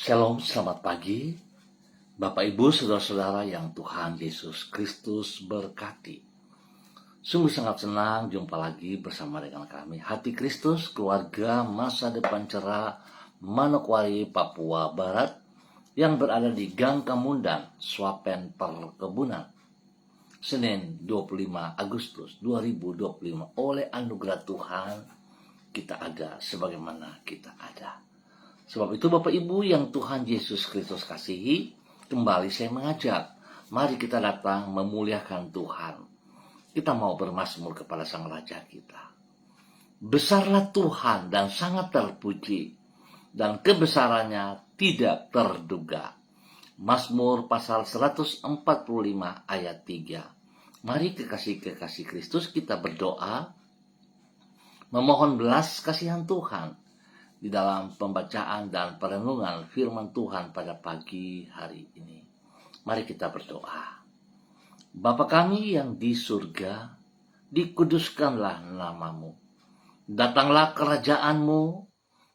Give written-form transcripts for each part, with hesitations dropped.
Shalom, selamat pagi. Bapak, Ibu, Saudara-saudara yang Tuhan Yesus Kristus berkati. Sungguh sangat senang jumpa lagi bersama dengan kami, Hati Kristus, keluarga masa depan cerah, Manokwari, Papua Barat, yang berada di Gang Kamundang, Swapen Perkebunan. Senin 25 Agustus 2025, oleh anugerah Tuhan, kita ada sebagaimana kita ada. Sebab itu Bapak Ibu yang Tuhan Yesus Kristus kasihi, kembali saya mengajak, mari kita datang memuliakan Tuhan. Kita mau bermazmur kepada Sang Raja kita. Besarlah Tuhan dan sangat terpuji, dan kebesarannya tidak terduga. Mazmur pasal 145 ayat 3. Mari kekasih-kekasih Kristus kita berdoa, memohon belas kasihan Tuhan di dalam pembacaan dan perenungan firman Tuhan pada pagi hari ini. Mari kita berdoa. Bapa kami yang di surga, dikuduskanlah namamu. Datanglah kerajaanmu,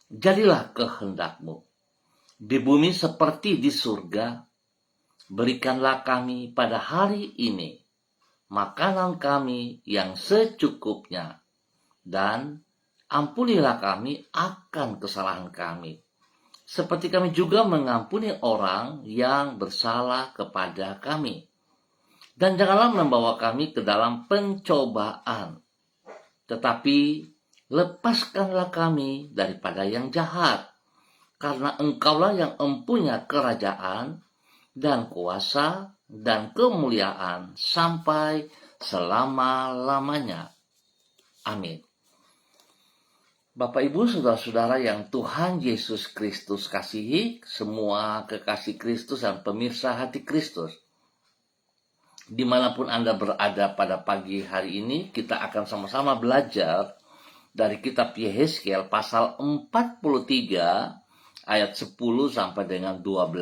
jadilah kehendakmu. Di bumi seperti di surga, berikanlah kami pada hari ini makanan kami yang secukupnya, dan ampunilah kami akan kesalahan kami, seperti kami juga mengampuni orang yang bersalah kepada kami. Dan janganlah membawa kami ke dalam pencobaan, tetapi lepaskanlah kami daripada yang jahat, karena Engkaulah yang empunya kerajaan dan kuasa dan kemuliaan sampai selama-lamanya. Amin. Bapak, Ibu, Saudara-saudara yang Tuhan Yesus Kristus kasihi, semua kekasih Kristus dan pemirsa Hati Kristus, dimanapun Anda berada pada pagi hari ini, kita akan sama-sama belajar dari kitab Yehezkiel pasal 43 ayat 10 sampai dengan 12.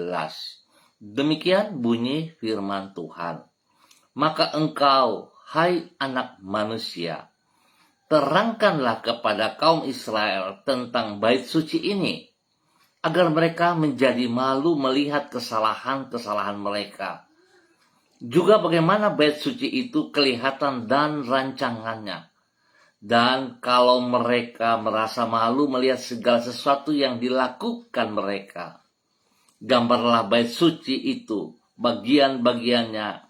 Demikian bunyi firman Tuhan. Maka engkau, hai anak manusia, terangkanlah kepada kaum Israel tentang bait suci ini, agar mereka menjadi malu melihat kesalahan-kesalahan mereka. Juga bagaimana bait suci itu kelihatan dan rancangannya. Dan kalau mereka merasa malu melihat segala sesuatu yang dilakukan mereka, gambarlah bait suci itu, bagian-bagiannya,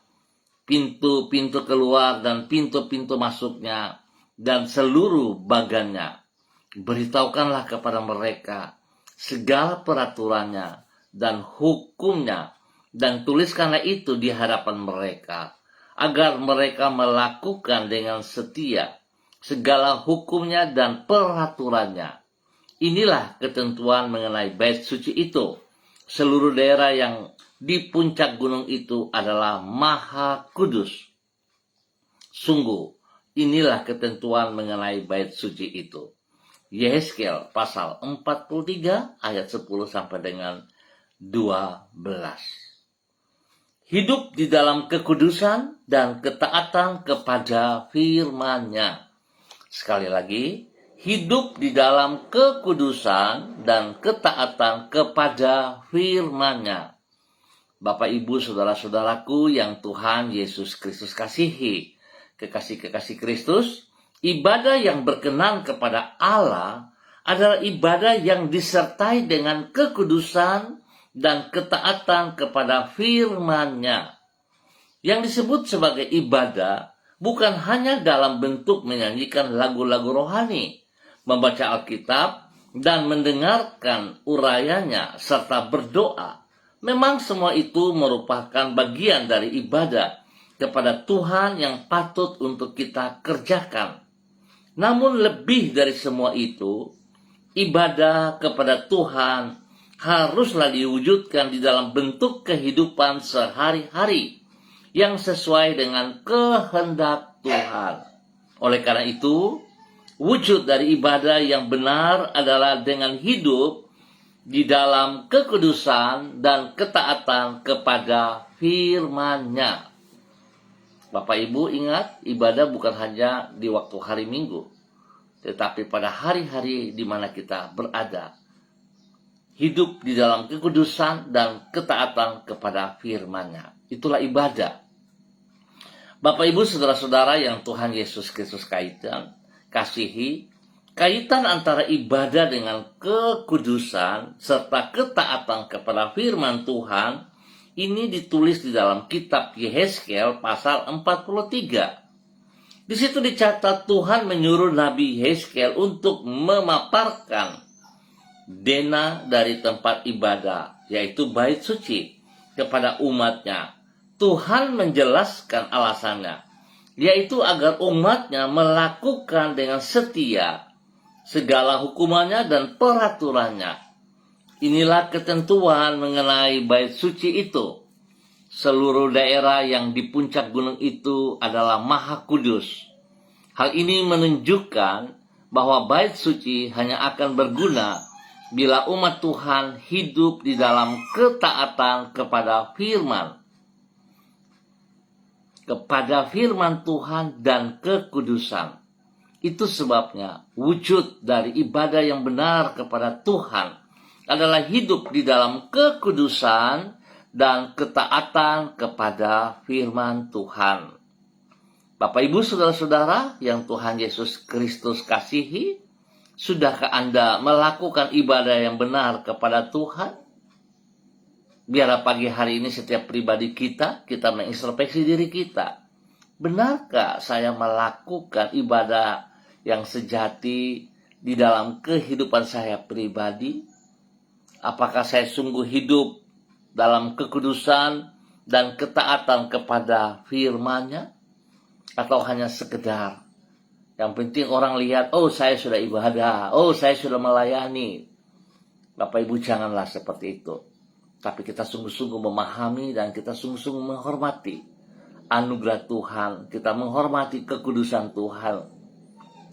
pintu-pintu keluar dan pintu-pintu masuknya, dan seluruh bagannya. Beritahukanlah kepada mereka segala peraturannya dan hukumnya, dan tuliskanlah itu di hadapan mereka, agar mereka melakukan dengan setia segala hukumnya dan peraturannya. Inilah ketentuan mengenai bait suci itu. Seluruh daerah yang di puncak gunung itu adalah maha kudus. Sungguh, inilah ketentuan mengenai bait suci itu. Yehezkiel pasal 43 ayat 10 sampai dengan 12. Hidup di dalam kekudusan dan ketaatan kepada firman-Nya. Sekali lagi, hidup di dalam kekudusan dan ketaatan kepada firman-Nya. Bapak, Ibu, Saudara-saudaraku yang Tuhan Yesus Kristus kasihi, kekasih-kekasih Kristus, ibadah yang berkenan kepada Allah adalah ibadah yang disertai dengan kekudusan dan ketaatan kepada firman-Nya. Yang disebut sebagai ibadah bukan hanya dalam bentuk menyanyikan lagu-lagu rohani, membaca Alkitab, dan mendengarkan urayanya serta berdoa. Memang semua itu merupakan bagian dari ibadah kepada Tuhan yang patut untuk kita kerjakan. Namun lebih dari semua itu, ibadah kepada Tuhan haruslah diwujudkan di dalam bentuk kehidupan sehari-hari yang sesuai dengan kehendak Tuhan. Oleh karena itu, wujud dari ibadah yang benar adalah dengan hidup di dalam kekudusan dan ketaatan kepada firman-Nya. Bapak, Ibu, ingat, ibadah bukan hanya di waktu hari Minggu, tetapi pada hari-hari di mana kita berada. hidup di dalam kekudusan dan ketaatan kepada firman-Nya. Itulah ibadah. Bapak Ibu saudara-saudara yang Tuhan Yesus Kristus kasihi, kaitan antara ibadah dengan kekudusan serta ketaatan kepada firman Tuhan ini ditulis di dalam kitab Yehezkiel pasal 43. Di situ dicatat Tuhan menyuruh Nabi Yehezkiel untuk memaparkan dena dari tempat ibadah, yaitu bait suci, kepada umatnya. Tuhan menjelaskan alasannya, yaitu agar umatnya melakukan dengan setia segala hukumannya dan peraturannya. Inilah ketentuan mengenai bait suci itu. Seluruh daerah yang di puncak gunung itu adalah maha kudus. Hal ini menunjukkan bahwa bait suci hanya akan berguna bila umat Tuhan hidup di dalam ketaatan kepada firman Tuhan dan kekudusan. Itu sebabnya wujud dari ibadah yang benar kepada Tuhan adalah hidup di dalam kekudusan dan ketaatan kepada firman Tuhan. Bapak Ibu saudara-saudara yang Tuhan Yesus Kristus kasihi, sudahkah Anda melakukan ibadah yang benar kepada Tuhan? Biarlah pagi hari ini setiap pribadi kita mengintrospeksi diri kita. Benarkah saya melakukan ibadah yang sejati di dalam kehidupan saya pribadi? Apakah saya sungguh hidup dalam kekudusan dan ketaatan kepada firman-Nya? Atau hanya sekedar yang penting orang lihat, oh saya sudah ibadah, oh saya sudah melayani. Bapak Ibu janganlah seperti itu. Tapi kita sungguh-sungguh memahami dan kita sungguh-sungguh menghormati anugerah Tuhan. Kita menghormati kekudusan Tuhan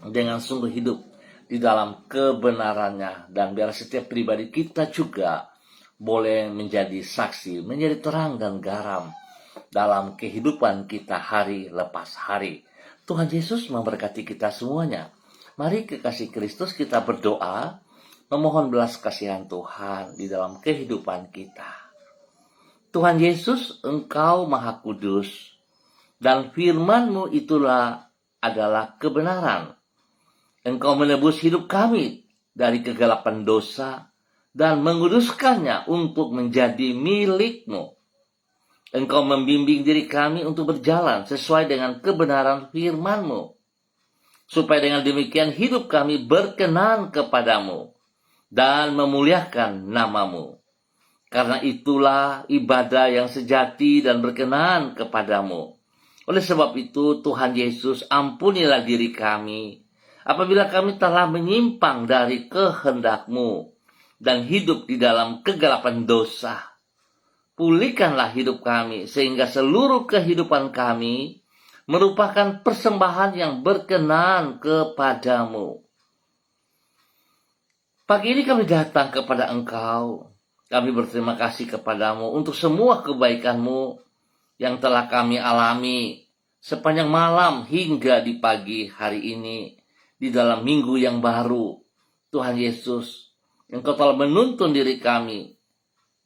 dengan sungguh hidup di dalam kebenarannya. Dan biar setiap pribadi kita juga boleh menjadi saksi, menjadi terang dan garam dalam kehidupan kita hari lepas hari. Tuhan Yesus memberkati kita semuanya. Mari kekasih Kristus kita berdoa, memohon belas kasihan Tuhan di dalam kehidupan kita. Tuhan Yesus, Engkau Maha Kudus, dan firman-Mu itulah adalah kebenaran. Engkau menebus hidup kami dari kegelapan dosa dan menguduskannya untuk menjadi milik-Mu. Engkau membimbing diri kami untuk berjalan sesuai dengan kebenaran firman-Mu, supaya dengan demikian hidup kami berkenan kepadamu dan memuliakan nama-Mu. Karena itulah ibadah yang sejati dan berkenan kepadamu. Oleh sebab itu, Tuhan Yesus, ampunilah diri kami apabila kami telah menyimpang dari kehendak-Mu dan hidup di dalam kegelapan dosa. Pulihkanlah hidup kami sehingga seluruh kehidupan kami merupakan persembahan yang berkenan kepadamu. Pagi ini kami datang kepada Engkau. Kami berterima kasih kepadamu untuk semua kebaikan-Mu yang telah kami alami sepanjang malam hingga di pagi hari ini di dalam minggu yang baru. Tuhan Yesus, Engkau telah menuntun diri kami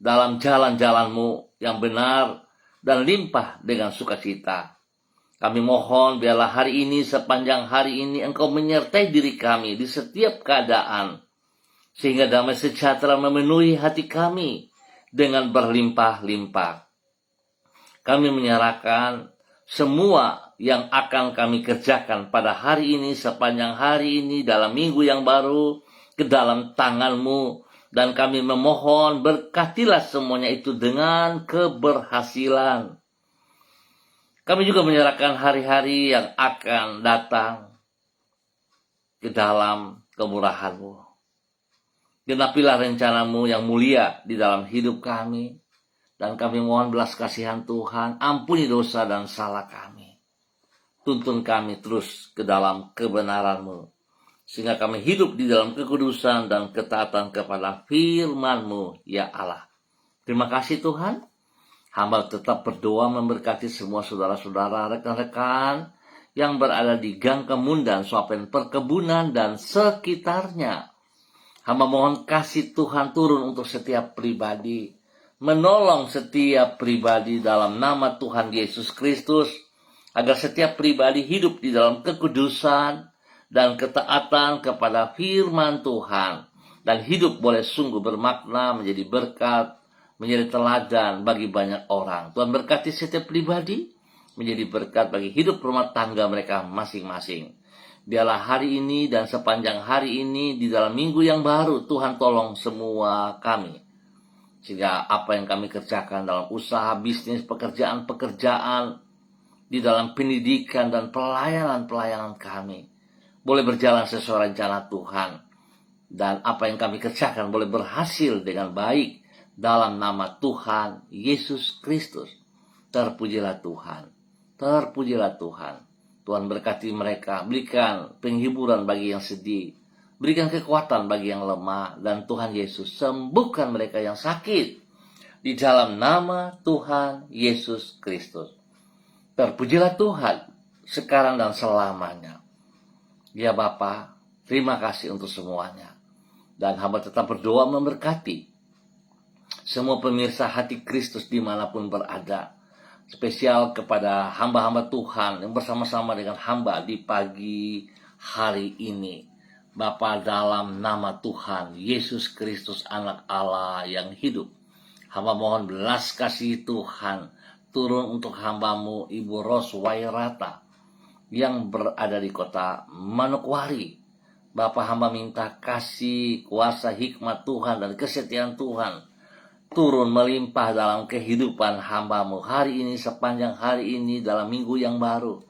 dalam jalan-jalan-Mu yang benar dan limpah dengan sukacita. Kami mohon biarlah hari ini, sepanjang hari ini Engkau menyertai diri kami di setiap keadaan, sehingga damai sejahtera memenuhi hati kami dengan berlimpah-limpah. Kami menyerahkan semua yang akan kami kerjakan pada hari ini, sepanjang hari ini, dalam minggu yang baru, ke dalam tangan-Mu. Dan kami memohon berkatilah semuanya itu dengan keberhasilan. Kami juga menyerahkan hari-hari yang akan datang ke dalam kemurahan-Mu. Genapilah rencana-Mu yang mulia di dalam hidup kami. Dan kami mohon belas kasihan Tuhan, ampuni dosa dan salah kami. Tuntun kami terus ke dalam kebenaran-Mu, sehingga kami hidup di dalam kekudusan dan ketaatan kepada firman-Mu, ya Allah. Terima kasih Tuhan. Hamba tetap berdoa memberkati semua saudara-saudara, rekan-rekan yang berada di Gang Kemundan, Suapen Perkebunan, dan sekitarnya. Hamba mohon kasih Tuhan turun untuk setiap pribadi, menolong setiap pribadi dalam nama Tuhan Yesus Kristus, agar setiap pribadi hidup di dalam kekudusan dan ketaatan kepada firman Tuhan, dan hidup boleh sungguh bermakna, menjadi berkat, menjadi teladan bagi banyak orang. Tuhan berkati setiap pribadi, menjadi berkat bagi hidup rumah tangga mereka masing-masing. Biarlah hari ini dan sepanjang hari ini di dalam minggu yang baru, Tuhan tolong semua kami. Sehingga apa yang kami kerjakan dalam usaha, bisnis, pekerjaan-pekerjaan, di dalam pendidikan dan pelayanan-pelayanan kami, boleh berjalan sesuai rencana Tuhan. Dan apa yang kami kerjakan boleh berhasil dengan baik dalam nama Tuhan Yesus Kristus. Terpujilah Tuhan. Terpujilah Tuhan. Tuhan berkati mereka, berikan penghiburan bagi yang sedih, berikan kekuatan bagi yang lemah, dan Tuhan Yesus sembuhkan mereka yang sakit di dalam nama Tuhan Yesus Kristus. Terpujilah Tuhan sekarang dan selamanya. Ya Bapa, terima kasih untuk semuanya. Dan hamba tetap berdoa memberkati semua pemirsa Hati Kristus dimanapun berada. Spesial kepada hamba-hamba Tuhan yang bersama-sama dengan hamba di pagi hari ini. Bapa, dalam nama Tuhan Yesus Kristus anak Allah yang hidup, hamba mohon belas kasih Tuhan turun untuk hambamu Ibu Ros Wairata yang berada di kota Manokwari. Bapa, hamba minta kasih, kuasa, hikmat Tuhan dan kesetiaan Tuhan turun melimpah dalam kehidupan hambamu hari ini, sepanjang hari ini, dalam minggu yang baru.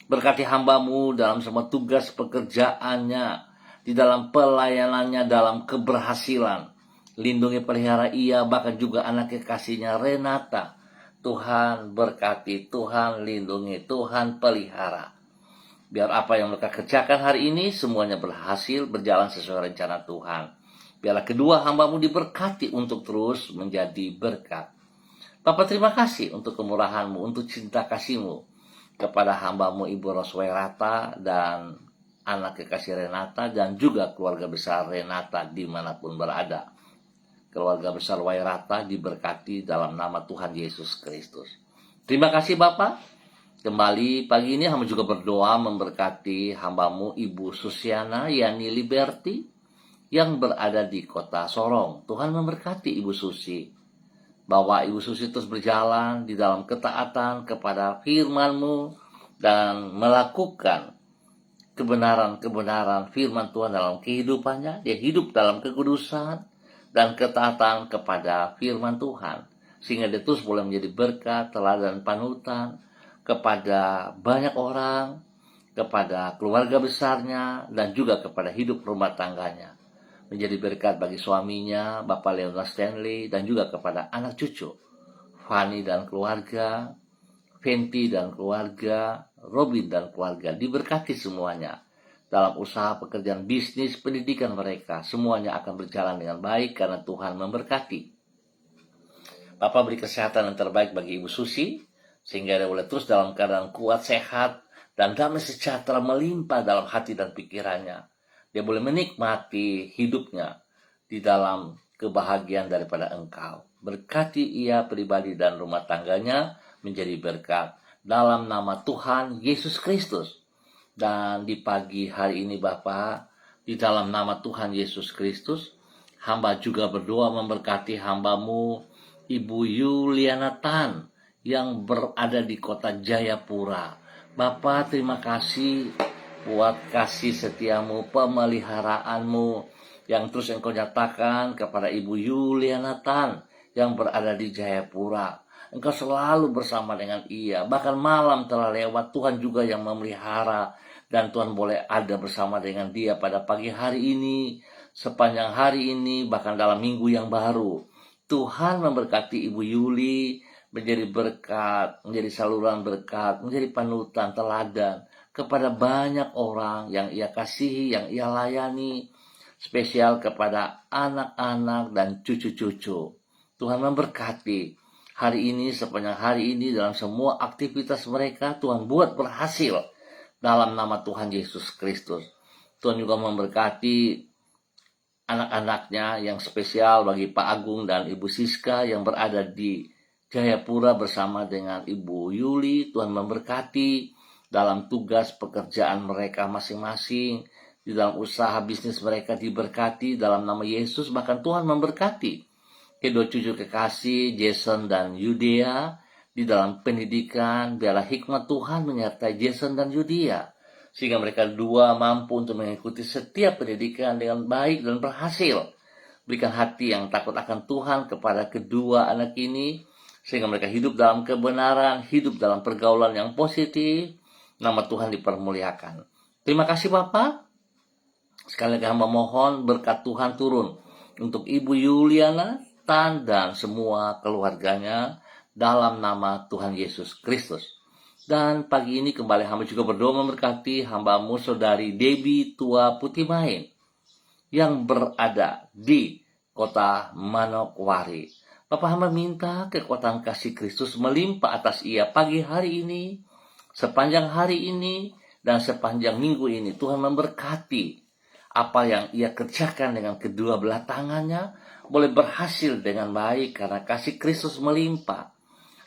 Berkati hambamu dalam semua tugas pekerjaannya, di dalam pelayanannya, dalam keberhasilan. Lindungi, pelihara ia, bahkan juga anak kekasihnya Renata. Tuhan berkati, Tuhan lindungi, Tuhan pelihara. Biar apa yang mereka kerjakan hari ini semuanya berhasil, berjalan sesuai rencana Tuhan. Biarlah kedua hambamu diberkati untuk terus menjadi berkat. Bapa, terima kasih untuk kemurahanmu, untuk cinta kasihmu kepada hambamu Ibu Ros Wairata dan anak kekasih Renata, dan juga keluarga besar Renata dimanapun berada. Keluarga besar Wairata diberkati dalam nama Tuhan Yesus Kristus. Terima kasih Bapa. Kembali pagi ini hamba juga berdoa memberkati hambamu Ibu Susiana Yani Liberty yang berada di kota Sorong. Tuhan memberkati Ibu Susi, bahwa Ibu Susi terus berjalan di dalam ketaatan kepada firman-Mu dan melakukan kebenaran-kebenaran firman Tuhan dalam kehidupannya. Dia hidup dalam kekudusan dan ketaatan kepada firman Tuhan, sehingga dia terus boleh menjadi berkat, teladan, panutan kepada banyak orang, kepada keluarga besarnya, dan juga kepada hidup rumah tangganya. Menjadi berkat bagi suaminya, Bapak Leonard Stanley, dan juga kepada anak cucu, Fanny dan keluarga, Fenty dan keluarga, Robin dan keluarga. Diberkati semuanya dalam usaha, pekerjaan, bisnis, pendidikan mereka. Semuanya akan berjalan dengan baik karena Tuhan memberkati. Bapak beri kesehatan yang terbaik bagi Ibu Susi, sehingga dia boleh terus dalam keadaan kuat, sehat, dan damai sejahtera melimpah dalam hati dan pikirannya. Dia boleh menikmati hidupnya di dalam kebahagiaan daripada Engkau. Berkati ia pribadi dan rumah tangganya menjadi berkat dalam nama Tuhan Yesus Kristus. Dan di pagi hari ini Bapa, di dalam nama Tuhan Yesus Kristus, hamba juga berdoa memberkati hambamu Ibu Yuliana Tan yang berada di kota Jayapura. Bapa, terima kasih buat kasih setiamu, pemeliharaanmu yang terus Engkau nyatakan kepada Ibu Yuliana Tan yang berada di Jayapura. Engkau selalu bersama dengan ia. Bahkan malam telah lewat, Tuhan juga yang memelihara. Dan Tuhan boleh ada bersama dengan dia pada pagi hari ini, sepanjang hari ini, bahkan dalam minggu yang baru. Tuhan memberkati Ibu Yuli menjadi berkat, menjadi saluran berkat, menjadi panutan, teladan kepada banyak orang yang ia kasihi, yang ia layani, spesial kepada anak-anak dan cucu-cucu. Tuhan memberkati hari ini, sepanjang hari ini, dalam semua aktivitas mereka. Tuhan buat berhasil dalam nama Tuhan Yesus Kristus. Tuhan juga memberkati anak-anaknya yang spesial bagi Pak Agung dan Ibu Siska yang berada di Jayapura bersama dengan Ibu Yuli. Tuhan memberkati dalam tugas pekerjaan mereka masing-masing, di dalam usaha bisnis mereka diberkati dalam nama Yesus. Bahkan Tuhan memberkati kedua cucu kekasih Jason dan Yudea di dalam pendidikan. Biarlah hikmat Tuhan menyertai Jason dan Yudea, sehingga mereka dua mampu untuk mengikuti setiap pendidikan dengan baik dan berhasil. Berikan hati yang takut akan Tuhan kepada kedua anak ini, sehingga mereka hidup dalam kebenaran, hidup dalam pergaulan yang positif. Nama Tuhan dipermuliakan. Terima kasih Bapak. Sekali lagi hamba mohon berkat Tuhan turun untuk Ibu Yuliana Tan dan semua keluarganya dalam nama Tuhan Yesus Kristus. Dan pagi ini kembali hamba juga berdoa memberkati hambamu saudari Debbie Tua Putimain yang berada di kota Manokwari. Bapak hamba minta kekuatan kasih Kristus melimpah atas ia pagi hari ini, sepanjang hari ini, dan sepanjang minggu ini. Tuhan memberkati apa yang ia kerjakan dengan kedua belah tangannya boleh berhasil dengan baik karena kasih Kristus melimpah.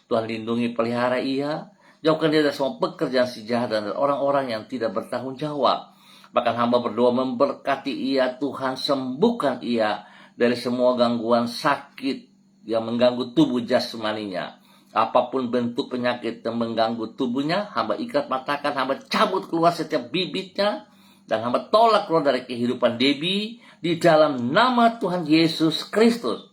Tuhan lindungi pelihara ia, jauhkan dia dari semua pekerjaan si jahat dan orang-orang yang tidak bertanggung jawab. Bahkan hamba berdoa memberkati ia, Tuhan sembuhkan ia dari semua gangguan sakit yang mengganggu tubuh jasmaninya. Apapun bentuk penyakit yang mengganggu tubuhnya, hamba ikat matakan, hamba cabut keluar setiap bibitnya, dan hamba tolak keluar dari kehidupan Debbie di dalam nama Tuhan Yesus Kristus.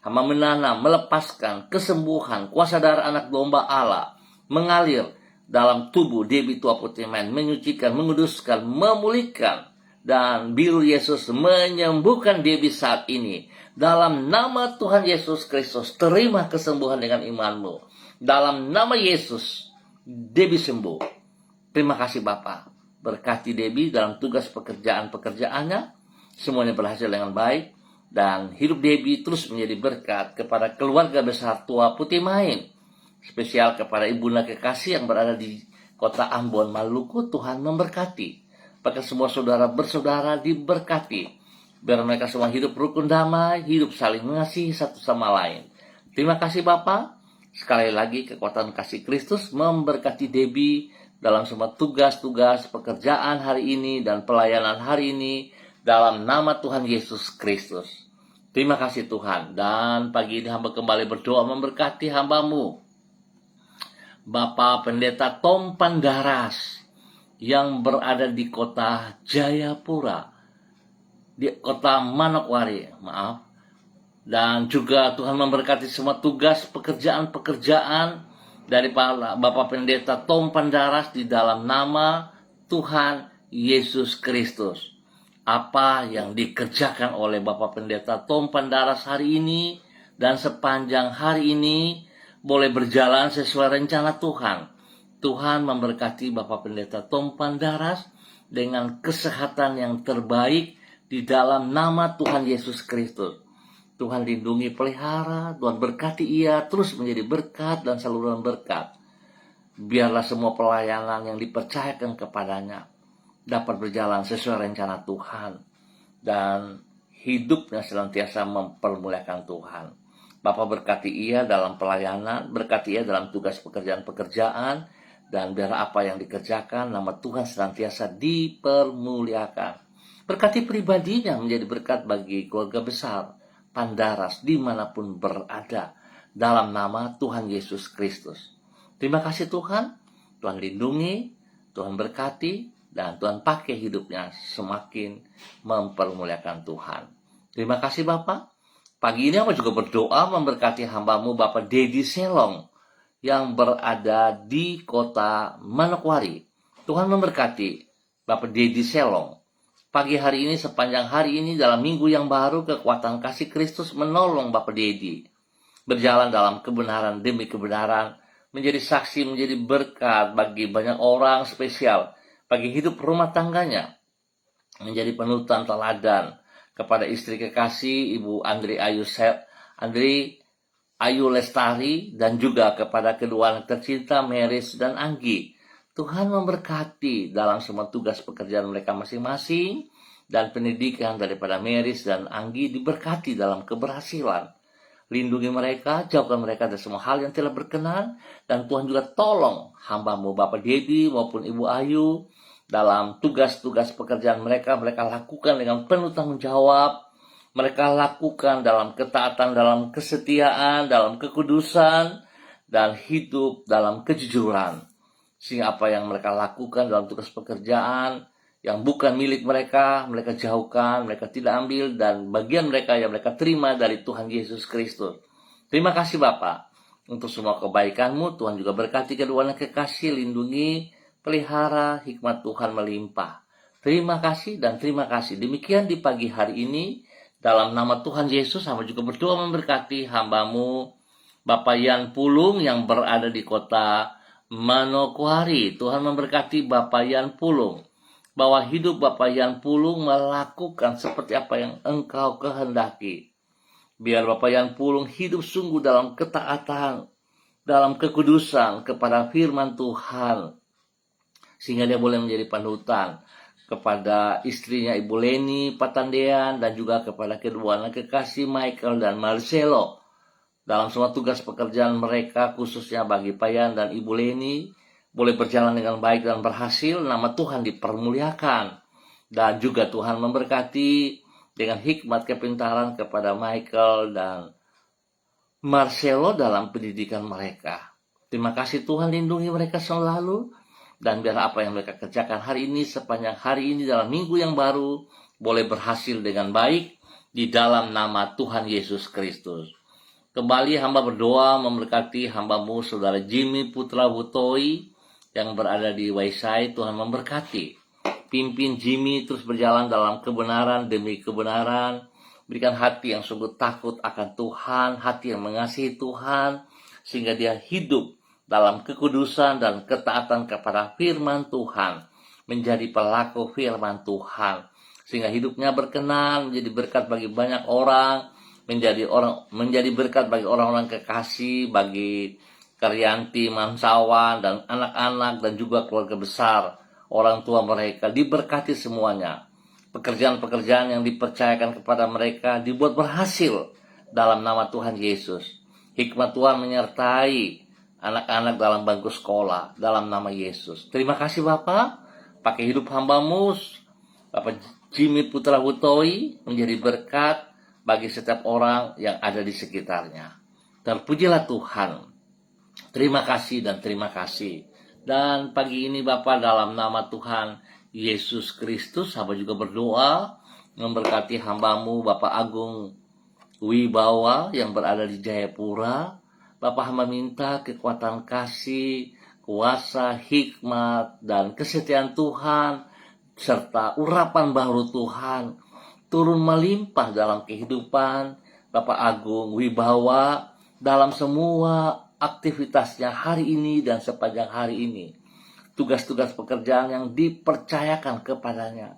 Hamba menanam, melepaskan kesembuhan, kuasa darah anak domba Allah mengalir dalam tubuh Debbie Tua Putimain, menyucikan, menguduskan, memulihkan, dan biru Yesus menyembuhkan Debbie saat ini. Dalam nama Tuhan Yesus Kristus, terima kesembuhan dengan imanmu. Dalam nama Yesus, Debbie sembuh. Terima kasih Bapak. Berkati Debbie dalam tugas pekerjaan-pekerjaannya. Semuanya berhasil dengan baik. Dan hidup Debbie terus menjadi berkat kepada keluarga besar Tua Putimain. Spesial kepada ibunda kekasih yang berada di kota Ambon, Maluku. Tuhan memberkati. Bahkan semua saudara bersaudara diberkati. Biar mereka semua hidup rukun damai, hidup saling mengasihi satu sama lain. Terima kasih Bapak. Sekali lagi kekuatan kasih Kristus memberkati Debbie dalam semua tugas-tugas pekerjaan hari ini dan pelayanan hari ini dalam nama Tuhan Yesus Kristus. Terima kasih Tuhan. Dan pagi ini hamba kembali berdoa memberkati hambamu, Bapak Pendeta Tom Pandaras yang berada di kota Jayapura, di kota Manokwari, dan juga Tuhan memberkati semua tugas pekerjaan-pekerjaan dari Bapak Pendeta Tom Pandaras di dalam nama Tuhan Yesus Kristus. Apa yang dikerjakan oleh Bapak Pendeta Tom Pandaras hari ini dan sepanjang hari ini boleh berjalan sesuai rencana Tuhan. Tuhan memberkati Bapak Pendeta Tom Pandaras dengan kesehatan yang terbaik di dalam nama Tuhan Yesus Kristus. Tuhan lindungi pelihara, Tuhan berkati ia terus menjadi berkat dan saluran berkat. Biarlah semua pelayanan yang dipercayakan kepadanya dapat berjalan sesuai rencana Tuhan. Dan hidupnya senantiasa mempermuliakan Tuhan. Bapa berkati ia dalam pelayanan, berkati ia dalam tugas pekerjaan-pekerjaan, dan biar apa yang dikerjakan, nama Tuhan senantiasa dipermuliakan. Berkati pribadinya menjadi berkat bagi keluarga besar Pandaras dimanapun berada dalam nama Tuhan Yesus Kristus. Terima kasih Tuhan. Tuhan lindungi, Tuhan berkati, dan Tuhan pakai hidupnya semakin mempermuliakan Tuhan. Terima kasih Bapak. Pagi ini aku juga berdoa memberkati hambamu Bapak Dedi Selong yang berada di kota Manokwari. Tuhan memberkati Bapak Dedi Selong. Pagi hari ini, sepanjang hari ini, dalam minggu yang baru, kekuatan kasih Kristus menolong Bapak Dedi berjalan dalam kebenaran demi kebenaran, menjadi saksi, menjadi berkat bagi banyak orang spesial, bagi hidup rumah tangganya, menjadi panutan teladan kepada istri kekasih Ibu Andri Ayu Lestari, dan juga kepada kedua anak tercinta Meris dan Anggi. Tuhan memberkati dalam semua tugas pekerjaan mereka masing-masing, dan pendidikan daripada Meris dan Anggi diberkati dalam keberhasilan. Lindungi mereka, jauhkan mereka dari semua hal yang tidak berkenan, dan Tuhan juga tolong hamba-Mu Bapak Dedi maupun Ibu Ayu dalam tugas-tugas pekerjaan mereka lakukan dengan penuh tanggung jawab, mereka lakukan dalam ketaatan, dalam kesetiaan, dalam kekudusan, dan hidup dalam kejujuran. Sehingga apa yang mereka lakukan dalam tugas pekerjaan yang bukan milik mereka, mereka jauhkan, mereka tidak ambil, dan bagian mereka yang mereka terima dari Tuhan Yesus Kristus. Terima kasih Bapak untuk semua kebaikan-Mu. Tuhan juga berkati kedua anak kekasih, lindungi, pelihara, hikmat Tuhan melimpah. Terima kasih dan terima kasih. Demikian di pagi hari ini, dalam nama Tuhan Yesus, hamba juga berdoa memberkati hamba-Mu Bapak Yan Pulung yang berada di kota Manokwari. Tuhan memberkati Bapak Yan Pulung, bahwa hidup Bapak Yan Pulung melakukan seperti apa yang Engkau kehendaki. Biar Bapak Yan Pulung hidup sungguh dalam ketaatan, dalam kekudusan kepada firman Tuhan, sehingga dia boleh menjadi panutan kepada istrinya Ibu Leni Patandean, dan juga kepada kedua anak kekasih Michael dan Marcelo dalam semua tugas pekerjaan mereka, khususnya bagi Pak Yan dan Ibu Leni boleh berjalan dengan baik dan berhasil, nama Tuhan dipermuliakan. Dan juga Tuhan memberkati dengan hikmat kepintaran kepada Michael dan Marcelo dalam pendidikan mereka. Terima kasih Tuhan, lindungi mereka selalu, dan biar apa yang mereka kerjakan hari ini, sepanjang hari ini dalam minggu yang baru, boleh berhasil dengan baik di dalam nama Tuhan Yesus Kristus. Kembali hamba berdoa memberkati hamba-Mu Saudara Jimmy Putra Butoi yang berada di Waisai. Tuhan memberkati, pimpin Jimmy terus berjalan dalam kebenaran demi kebenaran, berikan hati yang sungguh takut akan Tuhan, hati yang mengasihi Tuhan, sehingga dia hidup dalam kekudusan dan ketaatan kepada firman Tuhan, menjadi pelaku firman Tuhan, sehingga hidupnya berkenan, menjadi berkat bagi banyak orang, menjadi berkat bagi orang-orang kekasih, bagi Karyanti, Mansawan, dan anak-anak, dan juga keluarga besar, orang tua mereka, diberkati semuanya. Pekerjaan-pekerjaan yang dipercayakan kepada mereka dibuat berhasil dalam nama Tuhan Yesus. Hikmat Tuhan menyertai anak-anak dalam bangku sekolah dalam nama Yesus. Terima kasih Bapak, pakai hidup hamba-Mu Bapak Jimmy Putra Butoi menjadi berkat bagi setiap orang yang ada di sekitarnya. Terpujilah Tuhan. Terima kasih dan terima kasih. Dan pagi ini Bapak, dalam nama Tuhan Yesus Kristus, hamba juga berdoa memberkati hamba-Mu Bapak Agung Wibawa yang berada di Jayapura. Bapak hamba minta kekuatan kasih, kuasa, hikmat, dan kesetiaan Tuhan, serta urapan baru Tuhan turun melimpah dalam kehidupan Bapak Agung Wibawa dalam semua aktivitasnya hari ini dan sepanjang hari ini. Tugas-tugas pekerjaan yang dipercayakan kepadanya,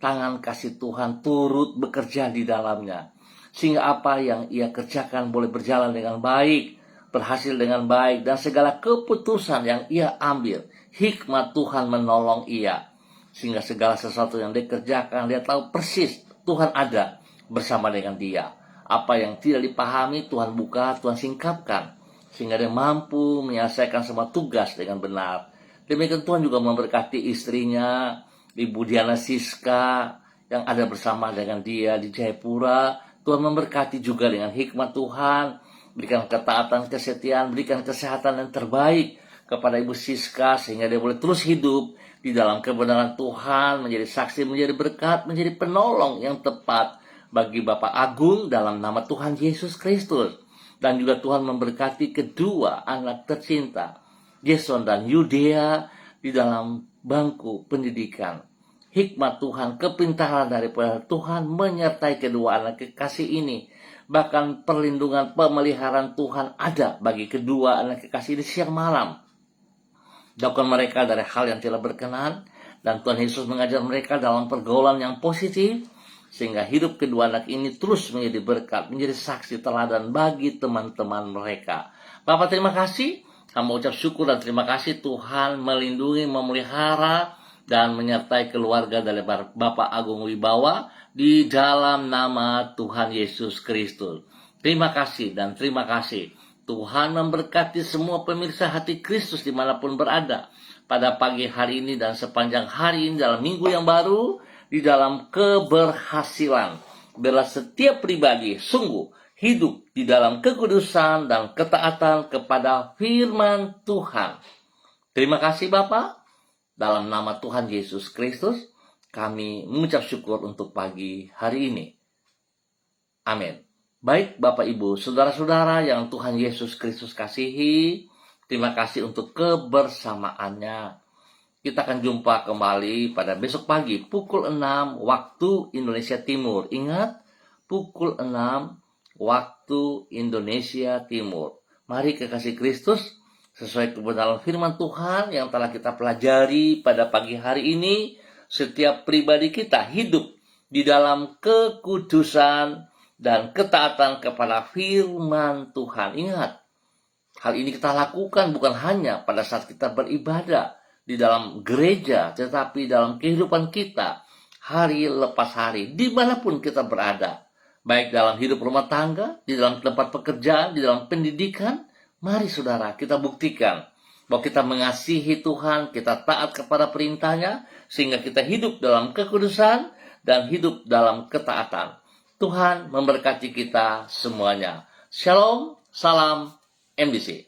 tangan kasih Tuhan turut bekerja di dalamnya, sehingga apa yang ia kerjakan boleh berjalan dengan baik, berhasil dengan baik, dan segala keputusan yang ia ambil, hikmat Tuhan menolong ia, sehingga segala sesuatu yang dikerjakan, dia tahu persis Tuhan ada bersama dengan dia. Apa yang tidak dipahami, Tuhan buka, Tuhan singkapkan, sehingga dia mampu menyelesaikan semua tugas dengan benar. Demikian Tuhan juga memberkati istrinya, Ibu Diana Siska, yang ada bersama dengan dia di Jayapura. Tuhan memberkati juga dengan hikmat Tuhan, berikan ketaatan, kesetiaan, berikan kesehatan yang terbaik kepada Ibu Siska, sehingga dia boleh terus hidup di dalam kebenaran Tuhan, menjadi saksi, menjadi berkat, menjadi penolong yang tepat bagi Bapak Agung dalam nama Tuhan Yesus Kristus. Dan juga Tuhan memberkati kedua anak tercinta, Jason dan Yudea, di dalam bangku pendidikan. Hikmat Tuhan, kepintaran daripada Tuhan menyertai kedua anak kekasih ini. Bahkan perlindungan, pemeliharaan Tuhan ada bagi kedua anak kekasih di siang malam. Jauhkan mereka dari hal yang tidak berkenan, dan Tuhan Yesus mengajar mereka dalam pergaulan yang positif, sehingga hidup kedua anak ini terus menjadi berkat, menjadi saksi teladan bagi teman-teman mereka. Bapak terima kasih, hamba ucap syukur dan terima kasih Tuhan melindungi, memelihara, dan menyertai keluarga dari Bapak Agung Wibawa di dalam nama Tuhan Yesus Kristus. Terima kasih dan terima kasih. Tuhan memberkati semua pemirsa Hati Kristus dimanapun berada pada pagi hari ini dan sepanjang hari ini dalam minggu yang baru di dalam keberhasilan. Biarlah setiap pribadi sungguh hidup di dalam kekudusan dan ketaatan kepada firman Tuhan. Terima kasih Bapak. Dalam nama Tuhan Yesus Kristus, kami mengucap syukur untuk pagi hari ini. Amin. Baik Bapak Ibu, saudara-saudara yang Tuhan Yesus Kristus kasihi, terima kasih untuk kebersamaannya. Kita akan jumpa kembali pada besok pagi pukul 6 waktu Indonesia Timur. Ingat, pukul 6 waktu Indonesia Timur. Mari kekasih Kristus, sesuai kebenaran firman Tuhan yang telah kita pelajari pada pagi hari ini, setiap pribadi kita hidup di dalam kekudusan dan ketaatan kepada firman Tuhan. Ingat, hal ini kita lakukan bukan hanya pada saat kita beribadah di dalam gereja, tetapi dalam kehidupan kita hari lepas hari, dimanapun kita berada. Baik dalam hidup rumah tangga, di dalam tempat pekerjaan, di dalam pendidikan. Mari saudara, kita buktikan bahwa kita mengasihi Tuhan, kita taat kepada perintahnya, sehingga kita hidup dalam kekudusan dan hidup dalam ketaatan. Tuhan memberkati kita semuanya. Shalom, salam MDC.